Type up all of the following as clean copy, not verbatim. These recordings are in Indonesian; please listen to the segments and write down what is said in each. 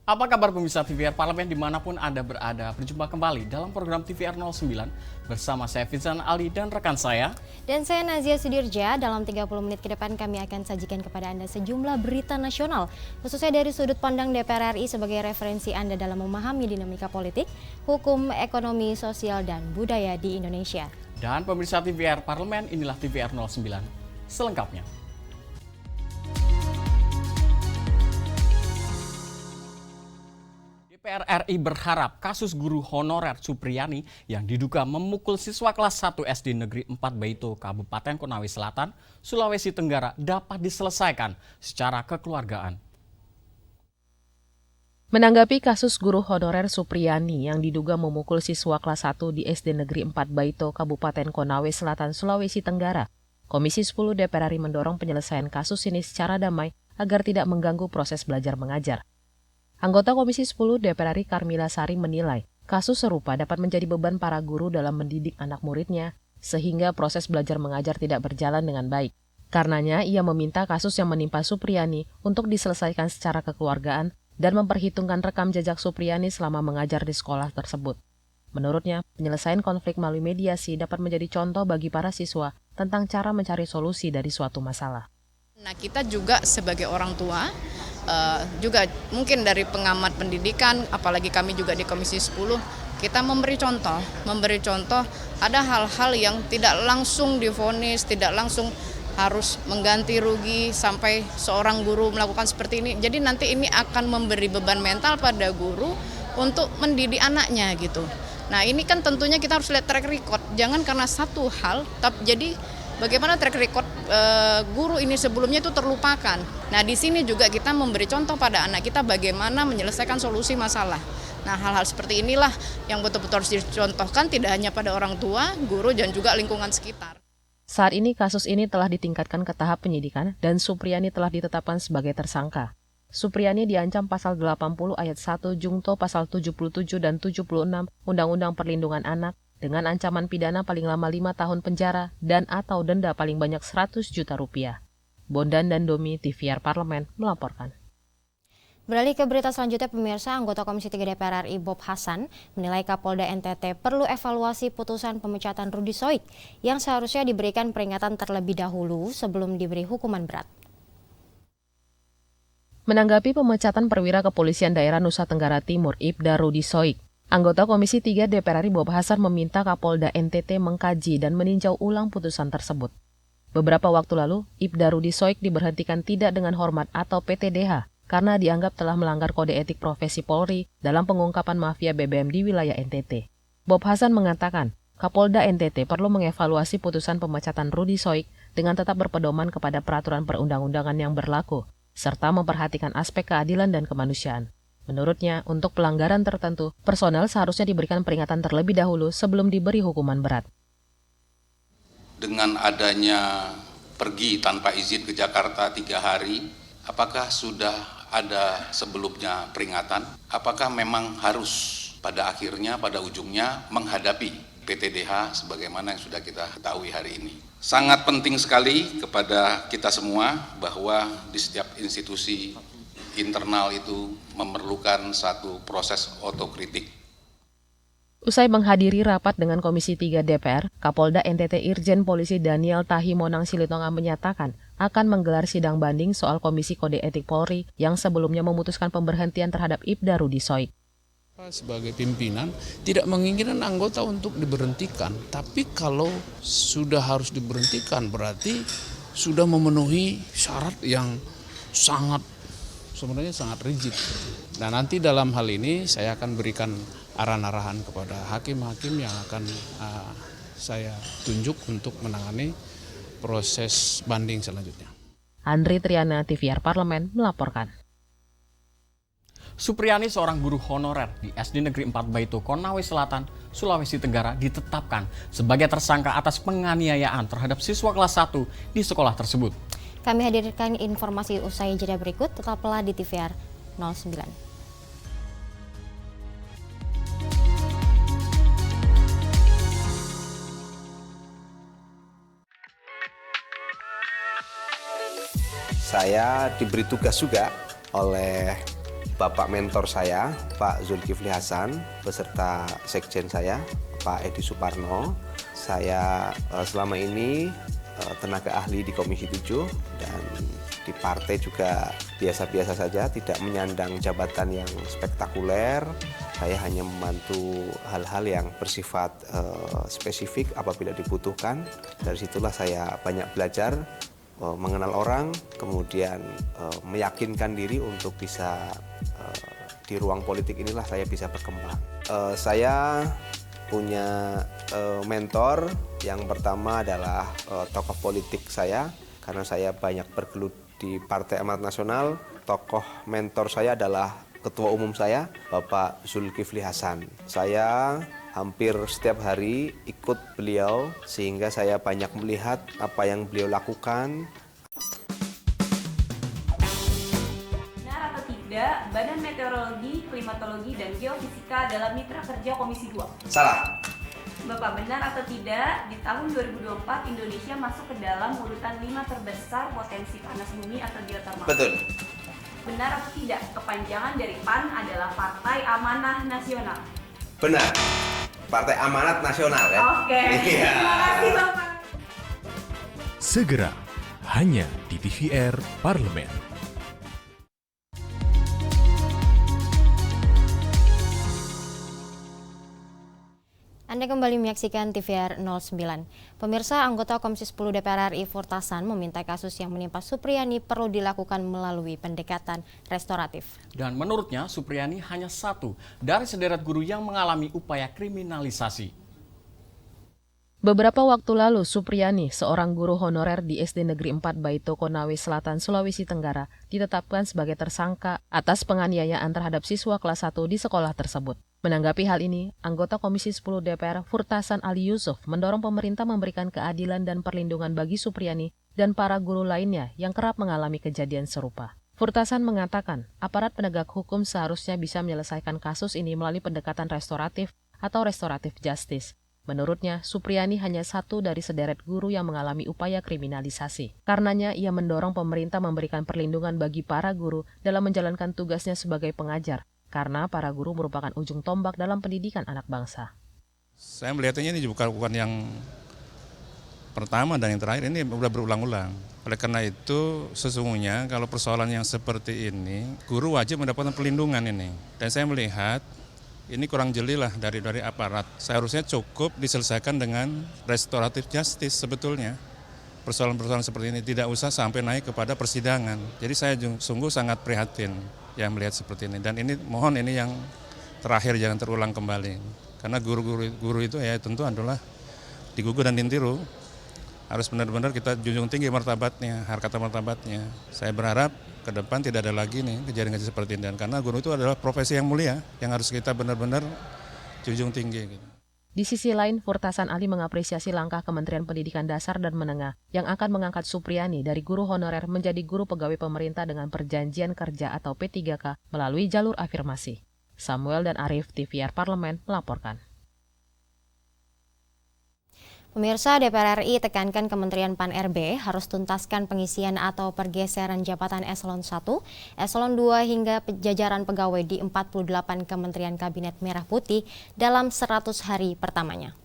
Apa kabar pemirsa TVR Parlemen dimanapun Anda berada? Berjumpa kembali dalam program TVR 09 bersama saya Vincent Ali dan rekan saya. Dan saya Nazia Sudirja. Dalam 30 menit ke depan kami akan sajikan kepada Anda sejumlah berita nasional, khususnya dari sudut pandang DPR RI sebagai referensi Anda dalam memahami dinamika politik, hukum, ekonomi, sosial, dan budaya di Indonesia. Dan pemirsa TVR Parlemen, inilah TVR 09 selengkapnya. DPR RI berharap kasus guru honorer Supriyani yang diduga memukul siswa kelas 1 SD Negeri 4 Baito, Kabupaten Konawe Selatan, Sulawesi Tenggara dapat diselesaikan secara kekeluargaan. Menanggapi kasus guru honorer Supriyani yang diduga memukul siswa kelas 1 di SD Negeri 4 Baito, Kabupaten Konawe Selatan, Sulawesi Tenggara, Komisi 10 DPR RI mendorong penyelesaian kasus ini secara damai agar tidak mengganggu proses belajar mengajar. Anggota Komisi 10 DPR RI Karmila Sari menilai kasus serupa dapat menjadi beban para guru dalam mendidik anak muridnya sehingga proses belajar mengajar tidak berjalan dengan baik. Karenanya, ia meminta kasus yang menimpa Supriyani untuk diselesaikan secara kekeluargaan dan memperhitungkan rekam jejak Supriyani selama mengajar di sekolah tersebut. Menurutnya, penyelesaian konflik melalui mediasi dapat menjadi contoh bagi para siswa tentang cara mencari solusi dari suatu masalah. Nah, kita juga sebagai orang tua, juga mungkin dari pengamat pendidikan, apalagi kami juga di Komisi 10, kita memberi contoh ada hal-hal yang tidak langsung divonis, tidak langsung harus mengganti rugi sampai seorang guru melakukan seperti ini. Jadi nanti ini akan memberi beban mental pada guru untuk mendidik anaknya gitu. Nah, ini kan tentunya kita harus lihat track record, jangan karena satu hal, tapi jadi bagaimana track record guru ini sebelumnya itu terlupakan. Nah, di sini juga kita memberi contoh pada anak kita bagaimana menyelesaikan solusi masalah. Nah, hal-hal seperti inilah yang betul-betul harus dicontohkan tidak hanya pada orang tua, guru, dan juga lingkungan sekitar. Saat ini kasus ini telah ditingkatkan ke tahap penyidikan dan Supriyani telah ditetapkan sebagai tersangka. Supriyani diancam pasal 80 ayat 1 Jungto pasal 77 dan 76 Undang-Undang Perlindungan Anak dengan ancaman pidana paling lama 5 tahun penjara dan atau denda paling banyak 100 juta rupiah. Bondan dan Domi, TVR Parlemen, melaporkan. Beralih ke berita selanjutnya, pemirsa, anggota Komisi 3 DPR RI Bob Hasan menilai Kapolda NTT perlu evaluasi putusan pemecatan Rudi Soik yang seharusnya diberikan peringatan terlebih dahulu sebelum diberi hukuman berat. Menanggapi pemecatan perwira kepolisian daerah Nusa Tenggara Timur Ibda Rudi Soik, anggota Komisi 3 DPR RI Bob Hasan meminta Kapolda NTT mengkaji dan meninjau ulang putusan tersebut. Beberapa waktu lalu, Ibda Rudi Soik diberhentikan tidak dengan hormat atau PTDH karena dianggap telah melanggar kode etik profesi Polri dalam pengungkapan mafia BBM di wilayah NTT. Bob Hasan mengatakan, Kapolda NTT perlu mengevaluasi putusan pemecatan Rudi Soik dengan tetap berpedoman kepada peraturan perundang-undangan yang berlaku, serta memperhatikan aspek keadilan dan kemanusiaan. Menurutnya, untuk pelanggaran tertentu, personel seharusnya diberikan peringatan terlebih dahulu sebelum diberi hukuman berat. Dengan adanya pergi tanpa izin ke Jakarta 3 hari, apakah sudah ada sebelumnya peringatan? Apakah memang harus pada akhirnya, pada ujungnya menghadapi PTDH sebagaimana yang sudah kita ketahui hari ini? Sangat penting sekali kepada kita semua bahwa di setiap institusi internal itu memerlukan satu proses otokritik. Usai menghadiri rapat dengan Komisi 3 DPR, Kapolda NTT Irjen Polisi Daniel Tahimonang Silitonga menyatakan akan menggelar sidang banding soal Komisi Kode Etik Polri yang sebelumnya memutuskan pemberhentian terhadap Ibda Rudi Soik. Sebagai pimpinan tidak menginginkan anggota untuk diberhentikan, tapi kalau sudah harus diberhentikan berarti sudah memenuhi syarat yang sebenarnya sangat rigid. Nah, nanti dalam hal ini saya akan berikan arahan-arahan kepada hakim-hakim yang akan saya tunjuk untuk menangani proses banding selanjutnya. Andri Triana, TVR Parlemen, melaporkan. Supriyani, seorang guru honorer di SD Negeri 4 Baito, Konawe Selatan, Sulawesi Tenggara, ditetapkan sebagai tersangka atas penganiayaan terhadap siswa kelas 1 di sekolah tersebut. Kami hadirkan informasi usai jeda berikut, tetaplah di TVR 09. Saya diberi tugas juga oleh Bapak mentor saya, Pak Zulkifli Hasan, beserta sekjen saya, Pak Edi Suparno. Saya selama ini tenaga ahli di Komisi 7 dan di partai juga biasa-biasa saja, tidak menyandang jabatan yang spektakuler. Saya hanya membantu hal-hal yang bersifat spesifik apabila dibutuhkan. Dari situlah saya banyak belajar, mengenal orang, kemudian meyakinkan diri untuk bisa di ruang politik inilah saya bisa berkembang. Saya punya mentor, yang pertama adalah tokoh politik saya, karena saya banyak bergelut di Partai Amanat Nasional. Tokoh mentor saya adalah Ketua Umum saya, Bapak Zulkifli Hasan. Saya hampir setiap hari ikut beliau, sehingga saya banyak melihat apa yang beliau lakukan. Benar atau tidak, Badan Meteorologi, Klimatologi, dan Geofisika adalah mitra kerja Komisi 2? Salah. Bapak, benar atau tidak, di tahun 2024 Indonesia masuk ke dalam urutan 5 terbesar potensi panas bumi atau geotermal? Betul. Benar atau tidak, kepanjangan dari PAN adalah Partai Amanah Nasional? Benar. Partai Amanat Nasional ya. Oke, Iya. terima kasih Bapak. Segera, hanya di TVR Parlemen. Anda kembali menyaksikan TVR 09. Pemirsa, anggota Komisi 10 DPR RI Furtasan meminta kasus yang menimpa Supriyani perlu dilakukan melalui pendekatan restoratif. Dan menurutnya, Supriyani hanya satu dari sederet guru yang mengalami upaya kriminalisasi. Beberapa waktu lalu, Supriyani, seorang guru honorer di SD Negeri 4 Baito Konawe Selatan, Sulawesi Tenggara, ditetapkan sebagai tersangka atas penganiayaan terhadap siswa kelas 1 di sekolah tersebut. Menanggapi hal ini, anggota Komisi 10 DPR Furtasan Ali Yusuf mendorong pemerintah memberikan keadilan dan perlindungan bagi Supriyani dan para guru lainnya yang kerap mengalami kejadian serupa. Furtasan mengatakan, aparat penegak hukum seharusnya bisa menyelesaikan kasus ini melalui pendekatan restoratif atau restoratif justice. Menurutnya, Supriyani hanya satu dari sederet guru yang mengalami upaya kriminalisasi. Karenanya, ia mendorong pemerintah memberikan perlindungan bagi para guru dalam menjalankan tugasnya sebagai pengajar, karena para guru merupakan ujung tombak dalam pendidikan anak bangsa. Saya melihatnya ini bukan yang pertama dan yang terakhir, ini sudah berulang-ulang. Oleh karena itu, sesungguhnya kalau persoalan yang seperti ini, guru wajib mendapatkan perlindungan ini. Dan saya melihat ini kurang jeli lah dari aparat. Seharusnya cukup diselesaikan dengan restoratif justice sebetulnya. Persoalan-persoalan seperti ini tidak usah sampai naik kepada persidangan. Jadi saya sungguh sangat prihatin yang melihat seperti ini. Dan ini mohon ini yang terakhir jangan terulang kembali. Karena guru itu ya tentu adalah digugu dan ditiru. Harus benar-benar kita junjung tinggi martabatnya, harkat martabatnya. Saya berharap ke depan tidak ada lagi nih kejadian-kejadian seperti ini. Dan karena guru itu adalah profesi yang mulia yang harus kita benar-benar junjung tinggi. Gitu. Di sisi lain, Furtasan Ali mengapresiasi langkah Kementerian Pendidikan Dasar dan Menengah yang akan mengangkat Supriyani dari guru honorer menjadi guru pegawai pemerintah dengan perjanjian kerja atau P3K melalui jalur afirmasi. Samuel dan Arif, TVR Parlemen, melaporkan. Pemirsa, DPR RI tekankan Kementerian PAN-RB harus tuntaskan pengisian atau pergeseran jabatan Eselon 1, Eselon 2 hingga jajaran pegawai di 48 Kementerian Kabinet Merah Putih dalam 100 hari pertamanya.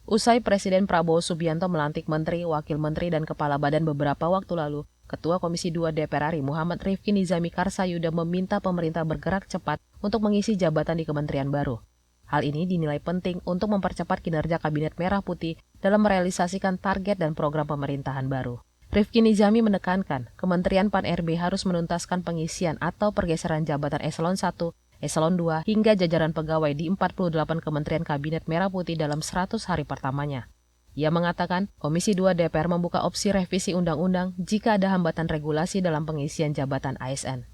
Usai Presiden Prabowo Subianto melantik Menteri, Wakil Menteri, dan Kepala Badan beberapa waktu lalu, Ketua Komisi 2 DPR RI Muhammad Rifki Nizami Karsayuda meminta pemerintah bergerak cepat untuk mengisi jabatan di kementerian baru. Hal ini dinilai penting untuk mempercepat kinerja Kabinet Merah Putih dalam merealisasikan target dan program pemerintahan baru. Rifki Nizami menekankan, Kementerian PAN-RB harus menuntaskan pengisian atau pergeseran jabatan Eselon 1, Eselon 2, hingga jajaran pegawai di 48 Kementerian Kabinet Merah Putih dalam 100 hari pertamanya. Ia mengatakan, Komisi 2 DPR membuka opsi revisi undang-undang jika ada hambatan regulasi dalam pengisian jabatan ASN.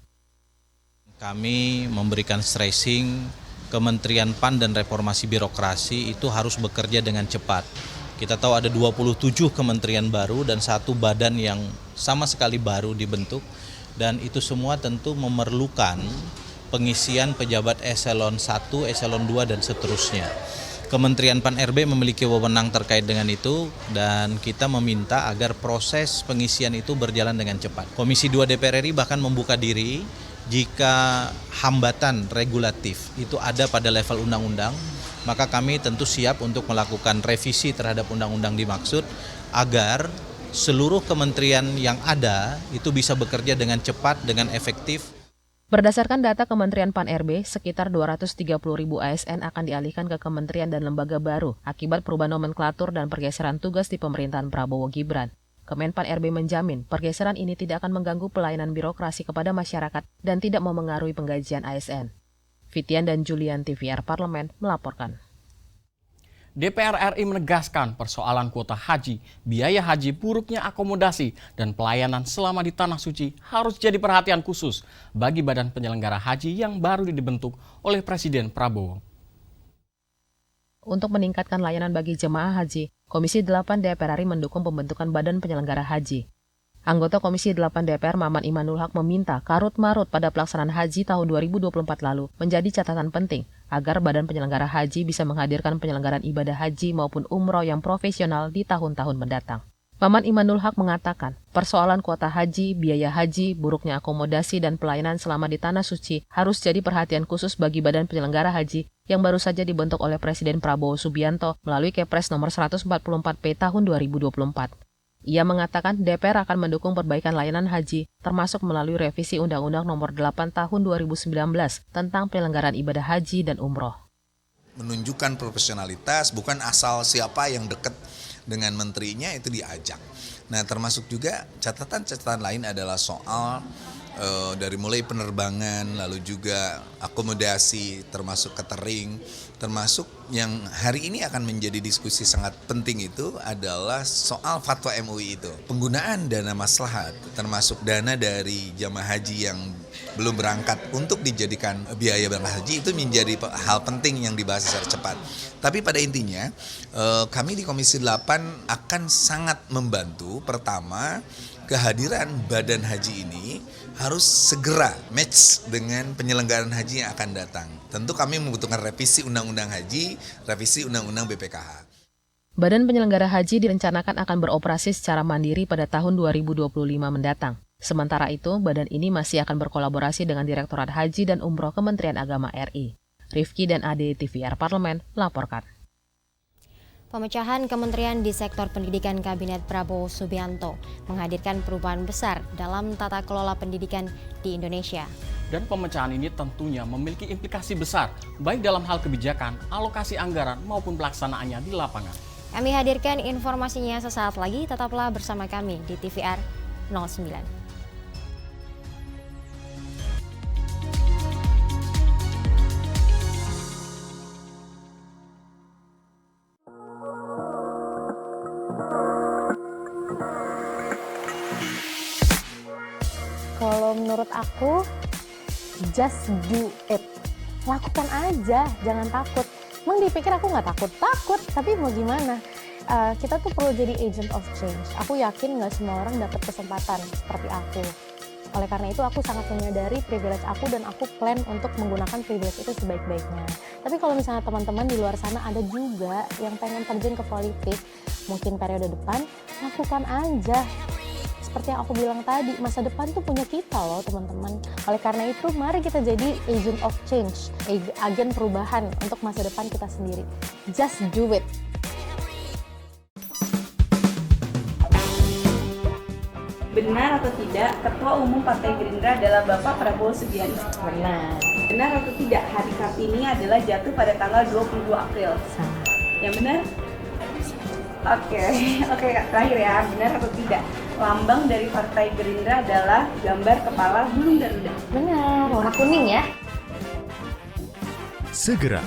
Kami memberikan stressing Kementerian PAN dan Reformasi Birokrasi itu harus bekerja dengan cepat. Kita tahu ada 27 kementerian baru dan satu badan yang sama sekali baru dibentuk, dan itu semua tentu memerlukan pengisian pejabat Eselon 1, Eselon 2 dan seterusnya. Kementerian PAN-RB memiliki wewenang terkait dengan itu dan kita meminta agar proses pengisian itu berjalan dengan cepat. Komisi 2 DPR RI bahkan membuka diri jika hambatan regulatif itu ada pada level undang-undang, maka kami tentu siap untuk melakukan revisi terhadap undang-undang dimaksud agar seluruh kementerian yang ada itu bisa bekerja dengan cepat, dengan efektif. Berdasarkan data Kementerian Pan-RB, sekitar 230.000 ASN akan dialihkan ke kementerian dan lembaga baru akibat perubahan nomenklatur dan pergeseran tugas di pemerintahan Prabowo Gibran. Kemenpan-RB menjamin pergeseran ini tidak akan mengganggu pelayanan birokrasi kepada masyarakat dan tidak memengaruhi penggajian ASN. Fitian dan Julian TVR Parlemen melaporkan. DPR RI menegaskan persoalan kuota haji, biaya haji, buruknya akomodasi, dan pelayanan selama di Tanah Suci harus jadi perhatian khusus bagi badan penyelenggara haji yang baru dibentuk oleh Presiden Prabowo. Untuk meningkatkan layanan bagi jemaah haji, Komisi 8 DPR RI mendukung pembentukan Badan Penyelenggara Haji. Anggota Komisi 8 DPR Maman Imanul Haq meminta karut-marut pada pelaksanaan haji tahun 2024 lalu menjadi catatan penting agar Badan Penyelenggara Haji bisa menghadirkan penyelenggaraan ibadah haji maupun umroh yang profesional di tahun-tahun mendatang. Maman Imanul Haq mengatakan, persoalan kuota haji, biaya haji, buruknya akomodasi dan pelayanan selama di Tanah Suci harus jadi perhatian khusus bagi Badan Penyelenggara Haji yang baru saja dibentuk oleh Presiden Prabowo Subianto melalui Kepres nomor 144P tahun 2024. Ia mengatakan DPR akan mendukung perbaikan layanan haji, termasuk melalui revisi Undang-Undang nomor 8 tahun 2019 tentang penyelenggaraan ibadah haji dan umroh. Menunjukkan profesionalitas, bukan asal siapa yang dekat dengan menterinya itu diajak. Nah, termasuk juga catatan-catatan lain adalah soal dari mulai penerbangan, lalu juga akomodasi, termasuk catering, termasuk yang hari ini akan menjadi diskusi sangat penting itu adalah soal fatwa MUI itu. Penggunaan dana maslahat, termasuk dana dari jamaah haji yang belum berangkat untuk dijadikan biaya berangkat haji itu menjadi hal penting yang dibahas secara cepat. Tapi pada intinya kami di Komisi 8 akan sangat membantu. Pertama, kehadiran badan haji ini harus segera match dengan penyelenggaraan haji yang akan datang. Tentu kami membutuhkan revisi Undang-Undang Haji, revisi Undang-Undang BPKH. Badan Penyelenggara Haji direncanakan akan beroperasi secara mandiri pada tahun 2025 mendatang. Sementara itu, badan ini masih akan berkolaborasi dengan Direktorat Haji dan Umroh Kementerian Agama RI. Rifki dan Ade TVR Parlemen melaporkan. Pemecahan kementerian di sektor pendidikan Kabinet Prabowo Subianto menghadirkan perubahan besar dalam tata kelola pendidikan di Indonesia. Dan pemecahan ini tentunya memiliki implikasi besar, baik dalam hal kebijakan, alokasi anggaran, maupun pelaksanaannya di lapangan. Kami hadirkan informasinya sesaat lagi, tetaplah bersama kami di TVR 09. Kalau menurut aku, just do it. Lakukan aja, jangan takut. Emang dipikir aku nggak takut? Takut, tapi mau gimana? Kita tuh perlu jadi agent of change. Aku yakin nggak semua orang dapat kesempatan seperti aku. Oleh karena itu, aku sangat menyadari privilege aku dan aku plan untuk menggunakan privilege itu sebaik-baiknya. Tapi kalau misalnya teman-teman di luar sana ada juga yang pengen terjun ke politik, mungkin periode depan, lakukan aja. Seperti yang aku bilang tadi, masa depan tuh punya kita loh teman-teman. Oleh karena itu, mari kita jadi agent of change, agen perubahan untuk masa depan kita sendiri. Just do it. Benar atau tidak, Ketua Umum Partai Gerindra adalah Bapak Prabowo Subianto? Benar. Benar atau tidak, hari Kartini adalah jatuh pada tanggal 22 April? Salah. Yang benar? Oke, terakhir ya, benar atau tidak, lambang dari Partai Gerindra adalah gambar kepala burung Garuda? Benar, warna kuning ya. Segera,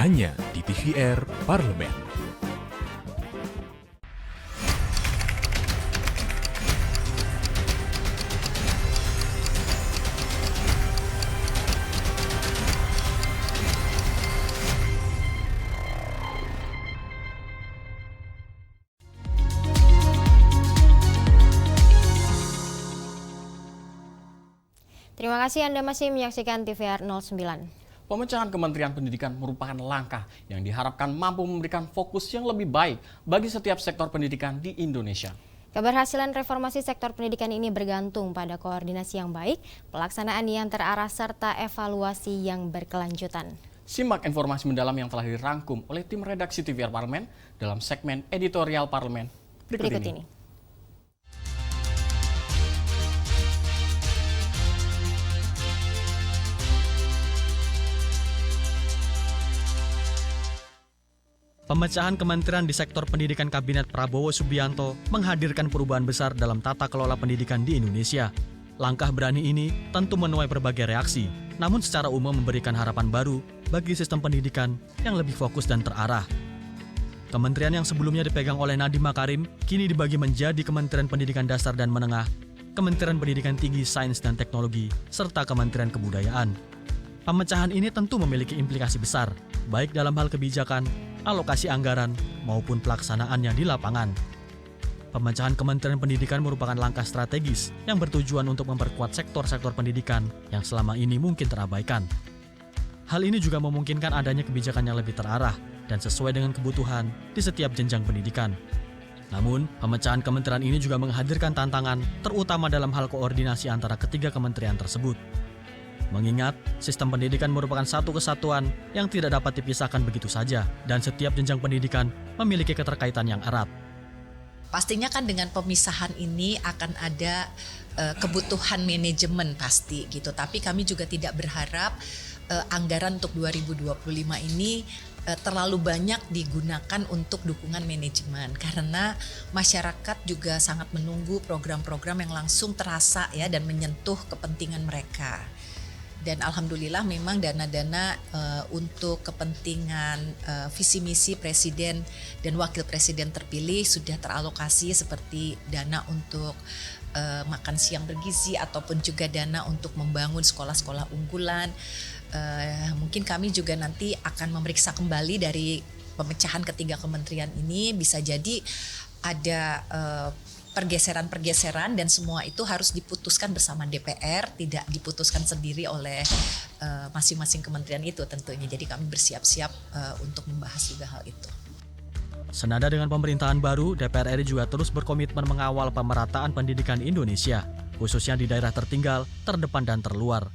hanya di TVR Parlemen. Terima kasih Anda masih menyaksikan TVR 09. Pemecahan Kementerian Pendidikan merupakan langkah yang diharapkan mampu memberikan fokus yang lebih baik bagi setiap sektor pendidikan di Indonesia. Keberhasilan reformasi sektor pendidikan ini bergantung pada koordinasi yang baik, pelaksanaan yang terarah, serta evaluasi yang berkelanjutan. Simak informasi mendalam yang telah dirangkum oleh tim redaksi TVR Parlemen dalam segmen editorial Parlemen berikut ini. Pemecahan kementerian di sektor pendidikan Kabinet Prabowo Subianto menghadirkan perubahan besar dalam tata kelola pendidikan di Indonesia. Langkah berani ini tentu menuai berbagai reaksi, namun secara umum memberikan harapan baru bagi sistem pendidikan yang lebih fokus dan terarah. Kementerian yang sebelumnya dipegang oleh Nadiem Makarim kini dibagi menjadi Kementerian Pendidikan Dasar dan Menengah, Kementerian Pendidikan Tinggi, Sains dan Teknologi, serta Kementerian Kebudayaan. Pemecahan ini tentu memiliki implikasi besar, baik dalam hal kebijakan, alokasi anggaran, maupun pelaksanaannya di lapangan. Pemecahan Kementerian Pendidikan merupakan langkah strategis yang bertujuan untuk memperkuat sektor-sektor pendidikan yang selama ini mungkin terabaikan. Hal ini juga memungkinkan adanya kebijakan yang lebih terarah dan sesuai dengan kebutuhan di setiap jenjang pendidikan. Namun, pemecahan kementerian ini juga menghadirkan tantangan, terutama dalam hal koordinasi antara ketiga kementerian tersebut. Mengingat, sistem pendidikan merupakan satu kesatuan yang tidak dapat dipisahkan begitu saja, dan setiap jenjang pendidikan memiliki keterkaitan yang erat. Pastinya kan dengan pemisahan ini akan ada kebutuhan manajemen pasti gitu, tapi kami juga tidak berharap anggaran untuk 2025 ini terlalu banyak digunakan untuk dukungan manajemen, karena masyarakat juga sangat menunggu program-program yang langsung terasa ya dan menyentuh kepentingan mereka. Dan alhamdulillah memang dana-dana untuk kepentingan visi misi presiden dan wakil presiden terpilih sudah teralokasi, seperti dana untuk makan siang bergizi ataupun juga dana untuk membangun sekolah-sekolah unggulan. Mungkin kami juga nanti akan memeriksa kembali dari pemecahan ketiga kementerian ini, bisa jadi ada pergeseran-pergeseran dan semua itu harus diputuskan bersama DPR, tidak diputuskan sendiri oleh masing-masing kementerian itu tentunya. Jadi kami bersiap-siap untuk membahas juga hal itu. Senada dengan pemerintahan baru, DPR RI juga terus berkomitmen mengawal pemerataan pendidikan Indonesia, khususnya di daerah tertinggal, terdepan dan terluar.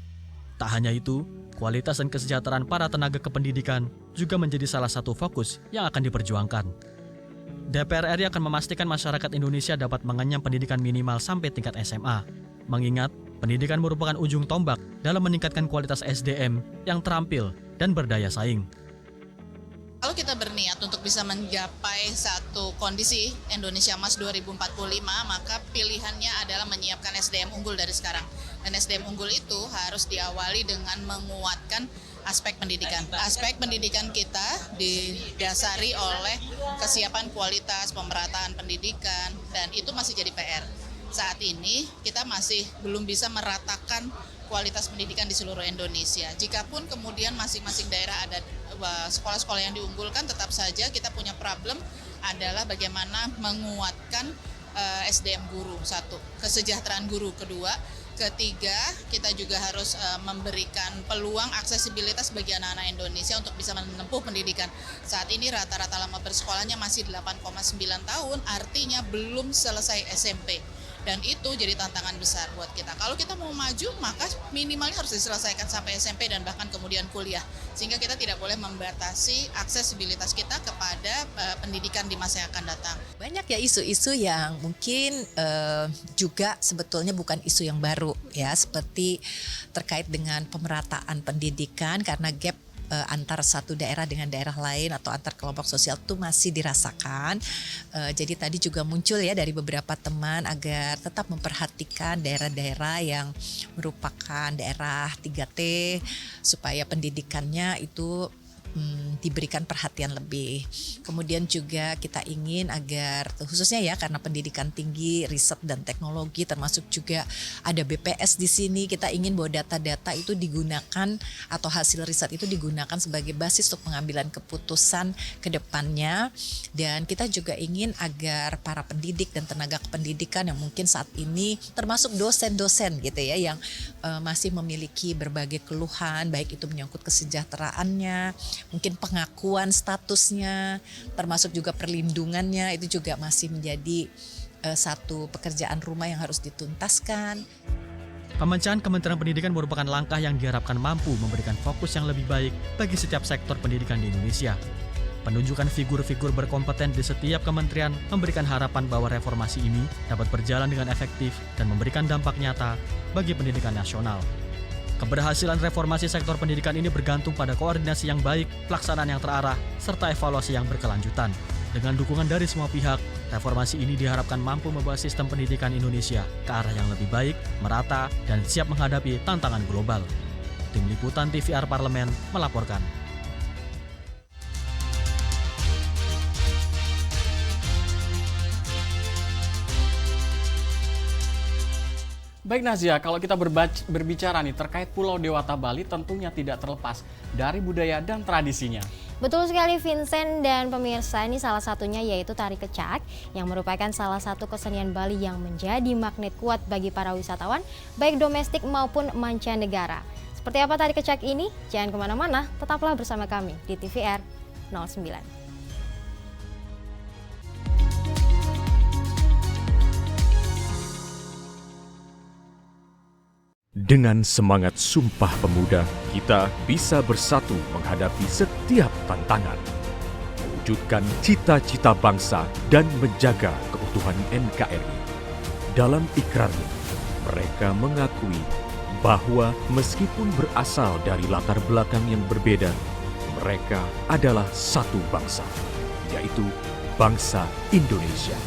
Tak hanya itu, kualitas dan kesejahteraan para tenaga kependidikan juga menjadi salah satu fokus yang akan diperjuangkan. DPR RI akan memastikan masyarakat Indonesia dapat mengenyam pendidikan minimal sampai tingkat SMA, mengingat pendidikan merupakan ujung tombak dalam meningkatkan kualitas SDM yang terampil dan berdaya saing. Kalau kita berniat untuk bisa mencapai satu kondisi Indonesia Emas 2045, maka pilihannya adalah menyiapkan SDM unggul dari sekarang. Dan SDM unggul itu harus diawali dengan menguatkan aspek pendidikan. Aspek pendidikan kita didasari oleh kesiapan kualitas, pemerataan pendidikan, dan itu masih jadi PR. Saat ini kita masih belum bisa meratakan kualitas pendidikan di seluruh Indonesia. Jikapun kemudian masing-masing daerah ada sekolah-sekolah yang diunggulkan, tetap saja kita punya problem adalah bagaimana menguatkan SDM guru, satu, kesejahteraan guru, kedua, ketiga, kita juga harus memberikan peluang aksesibilitas bagi anak-anak Indonesia untuk bisa menempuh pendidikan. Saat ini rata-rata lama bersekolahnya masih 8,9 tahun, artinya belum selesai SMP. Dan itu jadi tantangan besar buat kita. Kalau kita mau maju, maka minimalnya harus diselesaikan sampai SMP dan bahkan kemudian kuliah. Sehingga kita tidak boleh membatasi aksesibilitas kita kepada pendidikan di masa yang akan datang. Banyak ya isu-isu yang mungkin juga sebetulnya bukan isu yang baru ya, seperti terkait dengan pemerataan pendidikan, karena gap antar satu daerah dengan daerah lain atau antar kelompok sosial itu masih dirasakan. Jadi tadi juga muncul ya dari beberapa teman agar tetap memperhatikan daerah-daerah yang merupakan daerah 3T supaya pendidikannya itu diberikan perhatian lebih. Kemudian juga kita ingin agar khususnya ya karena pendidikan tinggi, riset dan teknologi, termasuk juga ada BPS di sini, kita ingin bahwa data-data itu digunakan atau hasil riset itu digunakan sebagai basis untuk pengambilan keputusan ke depannya. Dan kita juga ingin agar para pendidik dan tenaga kependidikan yang mungkin saat ini termasuk dosen-dosen gitu ya yang masih memiliki berbagai keluhan, baik itu menyangkut kesejahteraannya, mungkin pengakuan statusnya, termasuk juga perlindungannya, itu juga masih menjadi satu pekerjaan rumah yang harus dituntaskan. Pemecahan Kementerian Pendidikan merupakan langkah yang diharapkan mampu memberikan fokus yang lebih baik bagi setiap sektor pendidikan di Indonesia. Penunjukan figur-figur berkompeten di setiap kementerian memberikan harapan bahwa reformasi ini dapat berjalan dengan efektif dan memberikan dampak nyata bagi pendidikan nasional. Keberhasilan reformasi sektor pendidikan ini bergantung pada koordinasi yang baik, pelaksanaan yang terarah, serta evaluasi yang berkelanjutan. Dengan dukungan dari semua pihak, reformasi ini diharapkan mampu membawa sistem pendidikan Indonesia ke arah yang lebih baik, merata, dan siap menghadapi tantangan global. Tim Liputan TVR Parlemen melaporkan. Baik Nazia, kalau kita berbicara nih terkait Pulau Dewata Bali tentunya tidak terlepas dari budaya dan tradisinya. Betul sekali Vincent dan pemirsa, ini salah satunya yaitu tari kecak yang merupakan salah satu kesenian Bali yang menjadi magnet kuat bagi para wisatawan baik domestik maupun mancanegara. Seperti apa tari kecak ini? Jangan kemana-mana, tetaplah bersama kami di TVR 09. Dengan semangat Sumpah Pemuda, kita bisa bersatu menghadapi setiap tantangan, mewujudkan cita-cita bangsa dan menjaga keutuhan NKRI. Dalam ikrarnya, mereka mengakui bahwa meskipun berasal dari latar belakang yang berbeda, mereka adalah satu bangsa, yaitu bangsa Indonesia.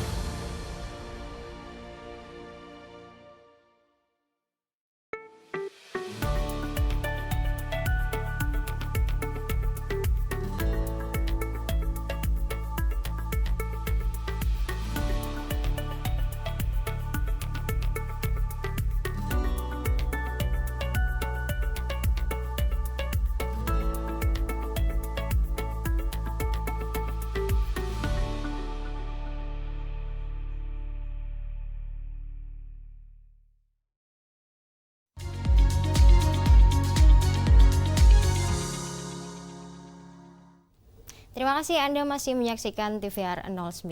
Terima kasih Anda masih menyaksikan TVR 09.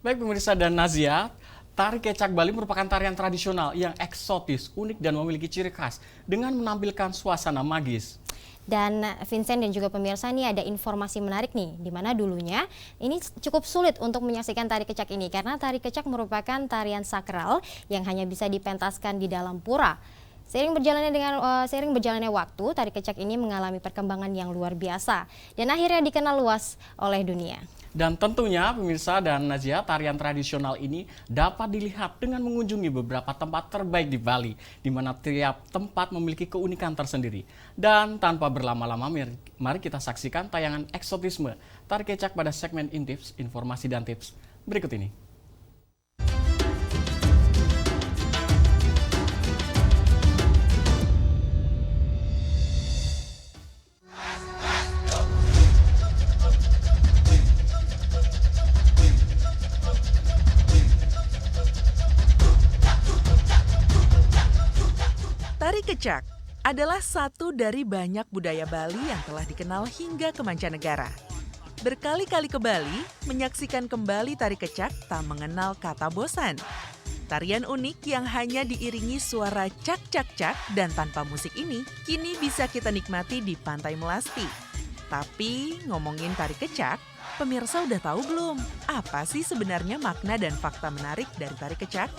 Baik pemirsa dan Nazia, tari kecak Bali merupakan tarian tradisional yang eksotis, unik dan memiliki ciri khas dengan menampilkan suasana magis. Dan Vincent dan juga pemirsa, ini ada informasi menarik nih, di mana dulunya ini cukup sulit untuk menyaksikan tari kecak ini karena tari kecak merupakan tarian sakral yang hanya bisa dipentaskan di dalam pura. Seiring berjalannya waktu, tari kecak ini mengalami perkembangan yang luar biasa dan akhirnya dikenal luas oleh dunia. Dan tentunya pemirsa dan Nazia, tarian tradisional ini dapat dilihat dengan mengunjungi beberapa tempat terbaik di Bali, di mana tiap tempat memiliki keunikan tersendiri. Dan tanpa berlama-lama, mari kita saksikan tayangan eksotisme tari kecak pada segmen Intips, Informasi dan Tips berikut ini. Tari kecak adalah satu dari banyak budaya Bali yang telah dikenal hingga ke mancanegara. Berkali-kali ke Bali, menyaksikan kembali tari kecak tak mengenal kata bosan. Tarian unik yang hanya diiringi suara cak-cak-cak dan tanpa musik ini kini bisa kita nikmati di Pantai Melasti. Tapi ngomongin tari kecak, pemirsa udah tahu belum? Apa sih sebenarnya makna dan fakta menarik dari tari kecak?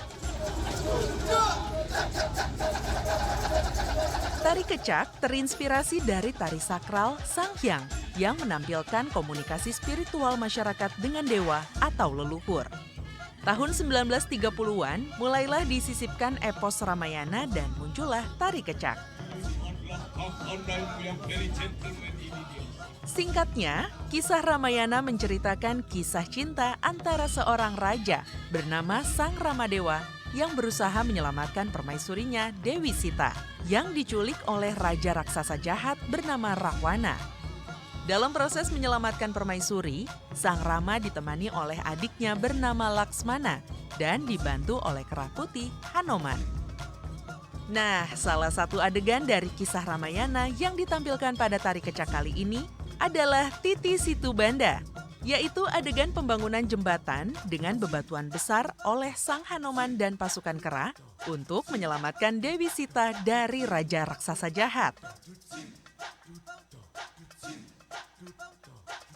Tari kecak terinspirasi dari tari sakral Sanghyang yang menampilkan komunikasi spiritual masyarakat dengan dewa atau leluhur. Tahun 1930-an mulailah disisipkan epos Ramayana dan muncullah tari kecak. Singkatnya, kisah Ramayana menceritakan kisah cinta antara seorang raja bernama Sang Ramadewa yang berusaha menyelamatkan permaisurinya Dewi Sita yang diculik oleh raja raksasa jahat bernama Rahwana. Dalam proses menyelamatkan permaisuri, Sang Rama ditemani oleh adiknya bernama Laksmana dan dibantu oleh Kera Putih Hanoman. Nah, salah satu adegan dari kisah Ramayana yang ditampilkan pada tari kecak kali ini adalah Titi Situbanda. yaitu adegan pembangunan jembatan dengan bebatuan besar oleh Sang Hanoman dan pasukan kera untuk menyelamatkan Dewi Sita dari Raja Raksasa Jahat.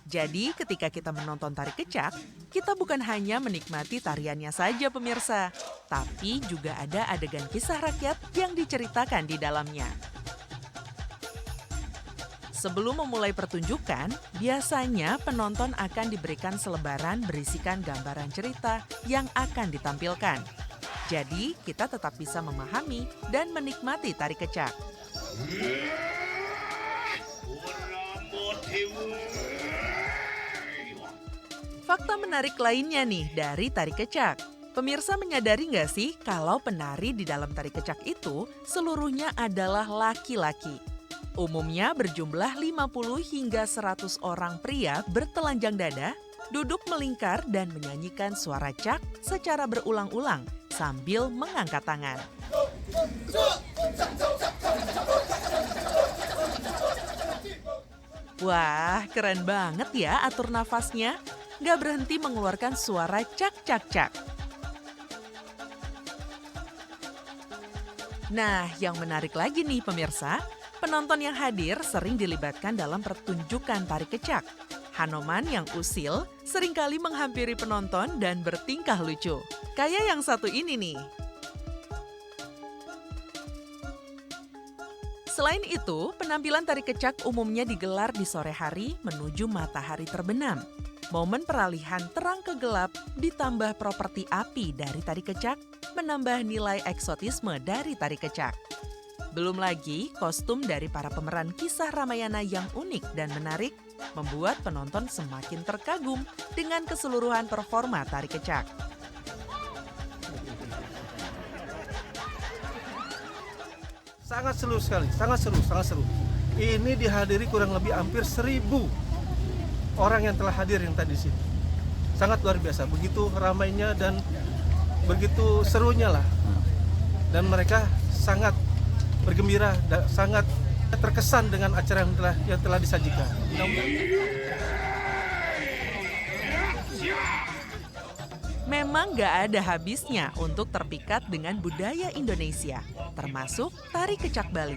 Jadi ketika kita menonton tari kecak, kita bukan hanya menikmati tariannya saja pemirsa, tapi juga ada adegan kisah rakyat yang diceritakan di dalamnya. Sebelum memulai pertunjukan, biasanya penonton akan diberikan selebaran berisikan gambaran cerita yang akan ditampilkan. Jadi kita tetap bisa memahami dan menikmati tari kecak. Fakta menarik lainnya nih dari tari kecak. Pemirsa menyadari nggak sih kalau penari di dalam tari kecak itu seluruhnya adalah laki-laki? Umumnya berjumlah 50 hingga 100 orang pria bertelanjang dada, duduk melingkar dan menyanyikan suara cak secara berulang-ulang sambil mengangkat tangan. Wah, keren banget ya atur nafasnya. Nggak berhenti mengeluarkan suara cak-cak-cak. Nah, yang menarik lagi nih pemirsa, penonton yang hadir sering dilibatkan dalam pertunjukan tari kecak. Hanoman yang usil seringkali menghampiri penonton dan bertingkah lucu. Kayak yang satu ini nih. Selain itu, penampilan tari kecak umumnya digelar di sore hari menuju matahari terbenam. Momen peralihan terang ke gelap ditambah properti api dari tari kecak menambah nilai eksotisme dari tari kecak. Belum lagi kostum dari para pemeran kisah Ramayana yang unik dan menarik membuat penonton semakin terkagum dengan keseluruhan performa tari kecak. Sangat seru sekali, sangat seru. Ini dihadiri kurang lebih hampir 1.000 orang yang telah hadir yang tadi sini. Sangat luar biasa, begitu ramainya dan begitu serunya lah. Dan mereka sangat bergembira, sangat terkesan dengan acara yang telah disajikan. Memang gak ada habisnya untuk terpikat dengan budaya Indonesia, termasuk tari kecak Bali.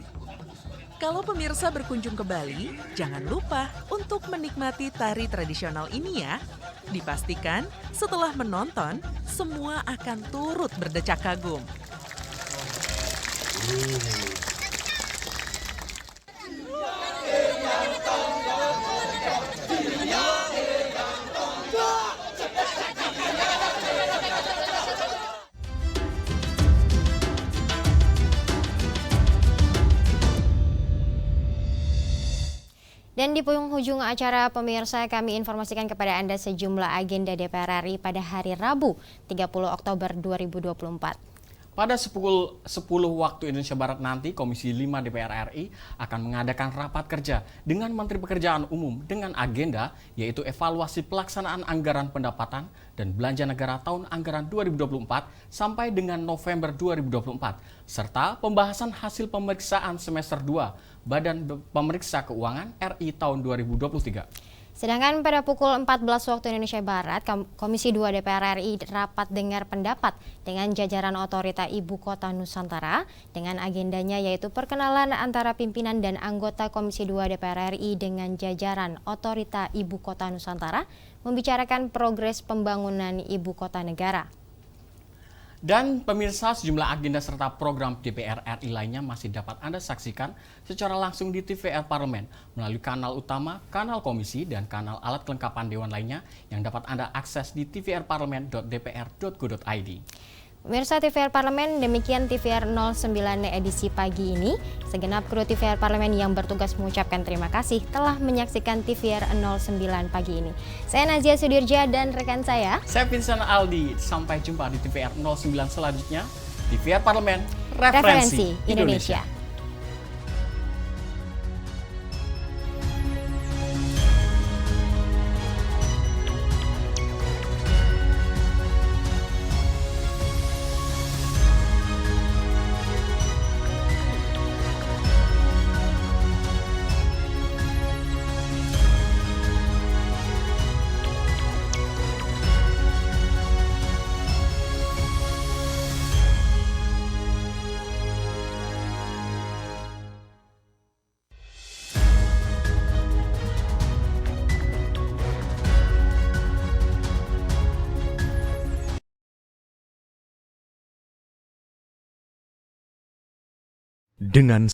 Kalau pemirsa berkunjung ke Bali, jangan lupa untuk menikmati tari tradisional ini ya. Dipastikan setelah menonton, semua akan turut berdecak kagum. Dan di penghujung acara pemirsa kami informasikan kepada Anda sejumlah agenda DPR RI pada hari Rabu 30 Oktober 2024. Pada 10 waktu Indonesia Barat nanti, Komisi 5 DPR RI akan mengadakan rapat kerja dengan Menteri Pekerjaan Umum dengan agenda yaitu evaluasi pelaksanaan anggaran pendapatan dan belanja negara tahun anggaran 2024 sampai dengan November 2024, serta pembahasan hasil pemeriksaan semester 2 Badan Pemeriksa Keuangan RI tahun 2023. Sedangkan pada pukul 14 waktu Indonesia Barat, Komisi 2 DPR RI rapat dengar pendapat dengan jajaran Otorita Ibu Kota Nusantara dengan agendanya yaitu perkenalan antara pimpinan dan anggota Komisi 2 DPR RI dengan jajaran Otorita Ibu Kota Nusantara membicarakan progres pembangunan Ibu Kota Negara. Dan pemirsa, sejumlah agenda serta program DPR RI lainnya masih dapat Anda saksikan secara langsung di TVR Parlemen melalui kanal utama, kanal komisi, dan kanal alat kelengkapan Dewan lainnya yang dapat Anda akses di tvrparlemen.dpr.go.id. Pemirsa TVR Parlemen, demikian TVR 09 edisi pagi ini. Segenap kru TVR Parlemen yang bertugas mengucapkan terima kasih telah menyaksikan TVR 09 pagi ini. Saya Nazia Sudirja dan rekan saya Vincent Aldi. Sampai jumpa di TVR 09 selanjutnya. TVR Parlemen, referensi Indonesia. dengan